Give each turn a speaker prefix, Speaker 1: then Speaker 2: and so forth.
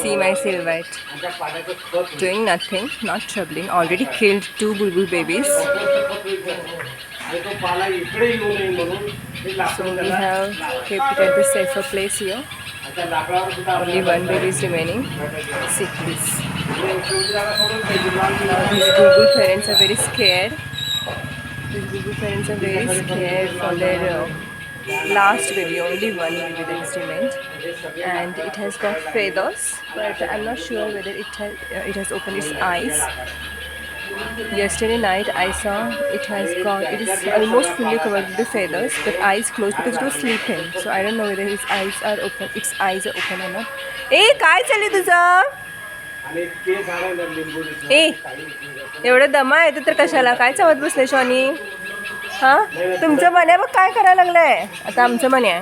Speaker 1: See my silhouette. Doing nothing, not troubling. Already killed 2 bulbul babies. So we have kept it at the safer place here. Only 1 baby is remaining. See this. Now these bulbul parents are very scared. These bulbul parents are very scared for their last baby. Only 1 baby that is remained, and it has got feathers, but I'm not sure whether it has opened its eyes. Yesterday night I saw it is almost fully covered with the feathers, but eyes closed because it was sleeping. So I don't know whether its eyes are open or not. ए काय चालली तुझं? ए एवढं दमा आहे तर कशाला काय चावत बसले शॉनी? हा तुमचं मन आहे बघ काय करायला लागलंय आता आमचं मन आहे.